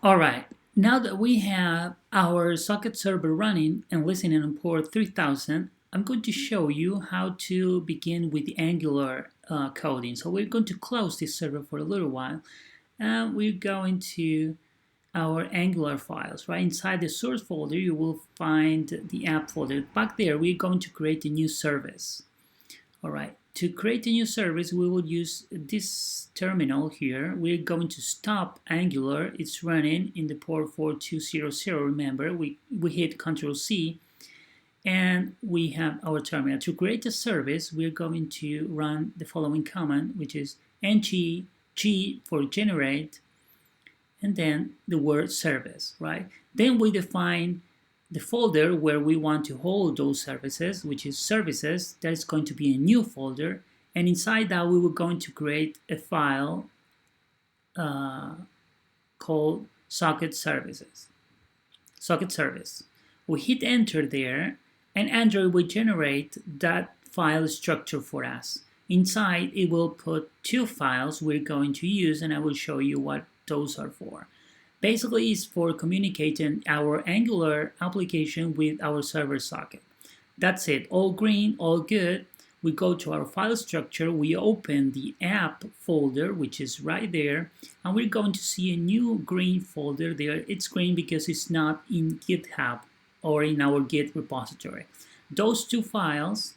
All right, now that we have our socket server running and listening on port 3000, I'm going to show you how to begin with the Angular coding. So we're going to close this server for a little while, and we're going to our Angular files. Right inside the source folder, you will find the app folder. Back there, we're going to create a new service. All right, to create a new service, we will use this terminal here. We're going to stop Angular. It's running in the port 4200. Remember, we hit Control C and we have our terminal. To create a service, we're going to run the following command, which is ng g for generate, and then the word service, right? Then we define the folder where we want to hold those services, which is services. That is going to be a new folder, and inside that we were going to create a file called socket services. Socket service. We hit enter there, and Android will generate that file structure for us. Inside, it will put two files we're going to use, and I will show you what those are for. Basically, it's for communicating our Angular application with our server socket. That's it. All green, all good. We go to our file structure. We open the app folder, which is right there, and we're going to see a new green folder there. It's green because it's not in GitHub or in our Git repository. Those two files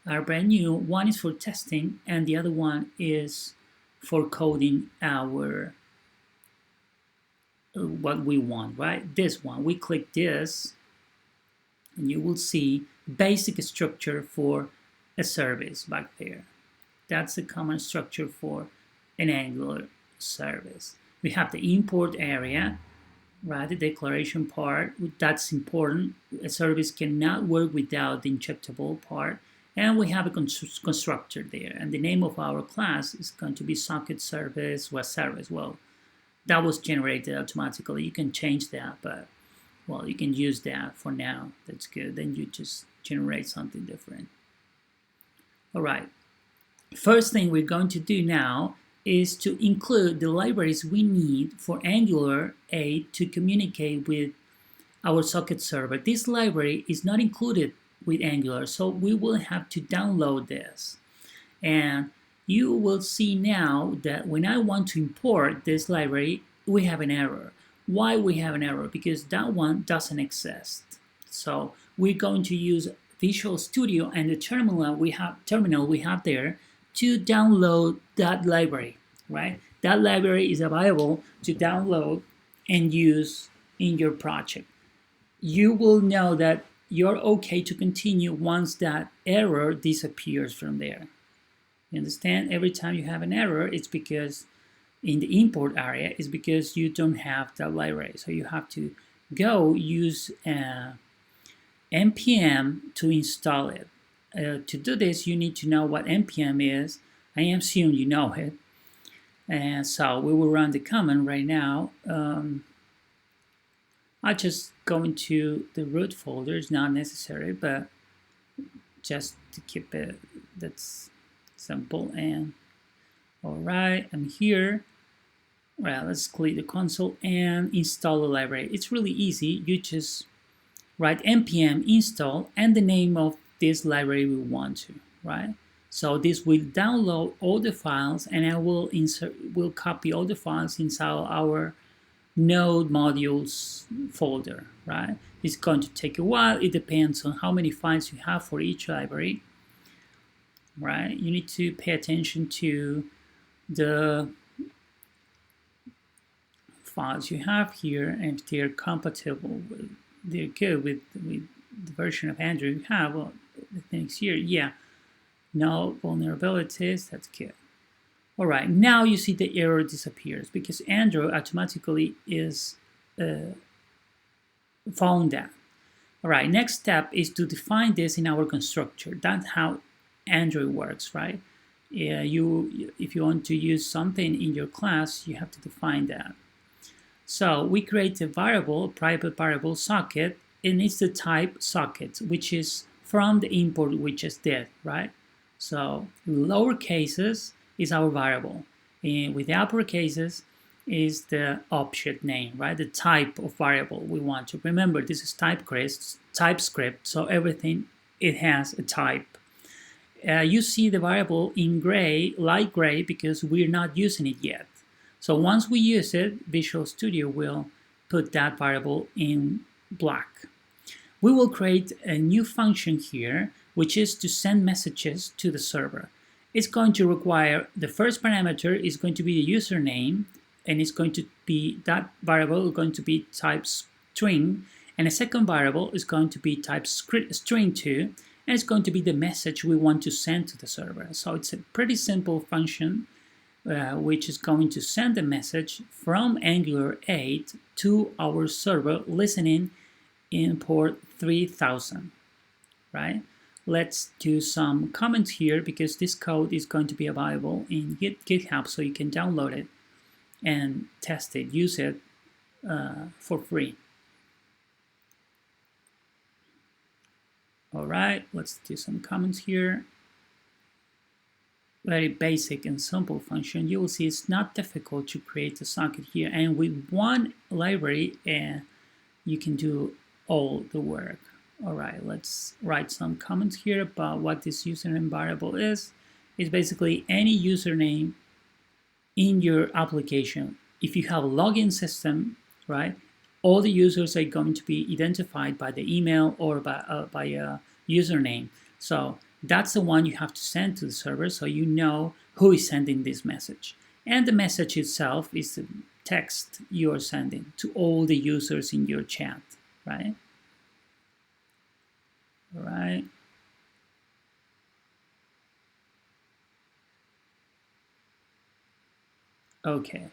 are brand new. One is for testing, and the other one is for coding our what we want, right? This one, we click this and you will see basic structure for a service back there. That's the common structure for an Angular service. We have the import area, right? The declaration part, that's important. A service cannot work without the injectable part. And we have a constructor there, and the name of our class is going to be socket service was service. Well, that was generated automatically. You can change that, but well, you can use that for now. That's good. Then you just generate something different. All right. First thing we're going to do now is to include the libraries we need for Angular 8 to communicate with our socket server. This library is not included with Angular, so we will have to download this. And you will see now that when I want to import this library, we have an error. Why we have an error? Because that one doesn't exist. So we're going to use Visual Studio and the terminal we have there to download that library, right? That library is available to download and use in your project. You will know that you're okay to continue once that error disappears from there. You understand? Every time you have an error, it's because in the import area, it's because you don't have that library. So you have to go use npm to install it. To do this, you need to know what npm is. I assume you know it. And so we will run the command right now. I'll just go into the root folder. It's not necessary, but just to keep it, that's simple. And all right, I'm here. Well, let's click the console and install the library. It's really easy. You just write npm install and the name of this library we want to, right? So this will download all the files, and I will copy all the files inside our node modules folder, right? It's going to take a while. It depends on how many files you have for each library, right? You need to pay attention to the files you have here, and if they're compatible with, they're good with the version of Android you have. Well, the things here, yeah, no vulnerabilities, that's good. All right, now you see the error disappears because Android automatically is found that. All right, next step is to define this in our constructor. That's how Android works, right? Yeah, if you want to use something in your class, you have to define that. So we create a variable, a private variable socket, and it's the type socket, which is from the import we just did, right? So lower cases is our variable, and with the upper cases is the object name, right? The type of variable we want to. Remember, this is TypeScript, so everything, it has a type. You see the variable in gray, light gray, because we're not using it yet. So once we use it, Visual Studio will put that variable in black. We will create a new function here, which is to send messages to the server. It's going to require, the first parameter is going to be the username, and it's going to be, that variable is going to be type string, and a second variable is going to be type string2, and it's going to be the message we want to send to the server. So it's a pretty simple function which is going to send a message from Angular 8 to our server listening in port 3000, right? Let's do some comments here, because this code is going to be available in GitHub, so you can download it and test it, use it for free. All right, let's do some comments here. Very basic and simple function. You will see it's not difficult to create a socket here, and with one library you can do all the work. All right, let's write some comments here about what this username variable is. It's basically any username in your application. If you have a login system, right, all the users are going to be identified by the email or by a username. So that's the one you have to send to the server, so you know who is sending this message. And the message itself is the text you are sending to all the users in your chat, right? All right. Okay.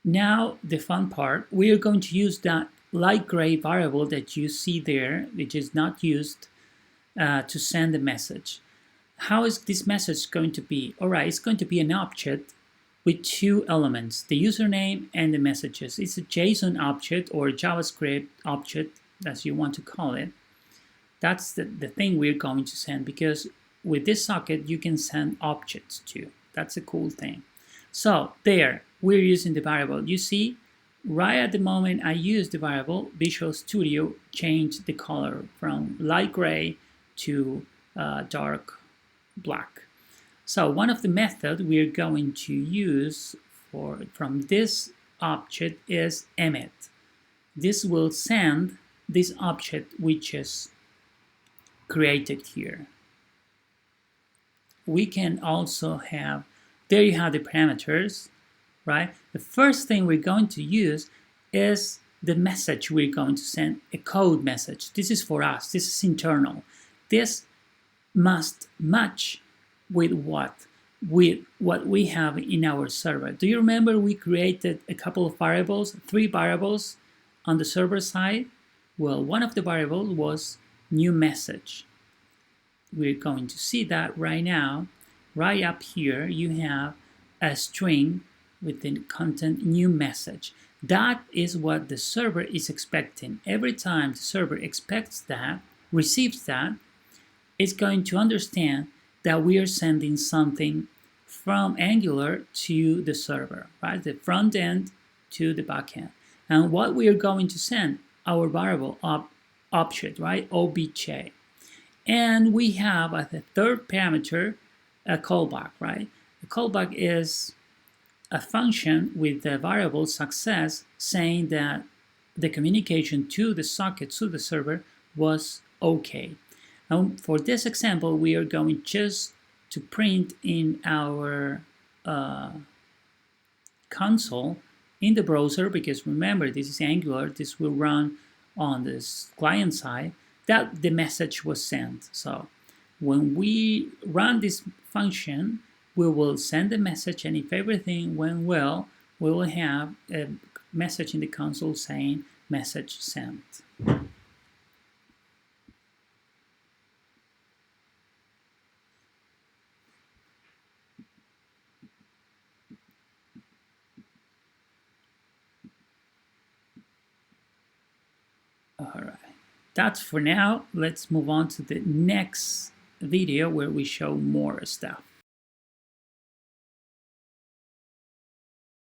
Now the fun part, we are going to use that light gray variable that you see there, which is not used, to send a message. How is this message going to be? All right, it's going to be an object with two elements, the username and the messages. It's a JSON object or a JavaScript object, as you want to call it. That's the thing we're going to send, because with this socket you can send objects too. That's a cool thing. So there, we're using the variable. You see, right at the moment I use the variable, Visual Studio changed the color from light gray to dark black. So one of the methods we're going to use from this object is emit. This will send this object which is created here. We can also have, there you have the parameters, right? The first thing we're going to use is the message we're going to send, a code message. This is for us, this is internal. This must match with what we have in our server. Do you remember we created a couple of variables, 3 variables on the server side? Well, one of the variables was new message. We're going to see that right now. Right up here, you have a string with the content new message. That is what the server is expecting. Every time the server expects that, receives that, it's going to understand that we are sending something from Angular to the server, right? The front end to the back end. And what we are going to send, our variable object, right? obj. And we have as a third parameter a callback, right? The callback is a function with the variable success saying that the communication to the socket, to the server, was okay. Now, for this example, we are going just to print in our console in the browser, because remember, this is Angular, this will run on this client side, that the message was sent. So when we run this function, we will send the message, and if everything went well, we will have a message in the console saying message sent. All right, that's for now. Let's move on to the next video where we show more stuff.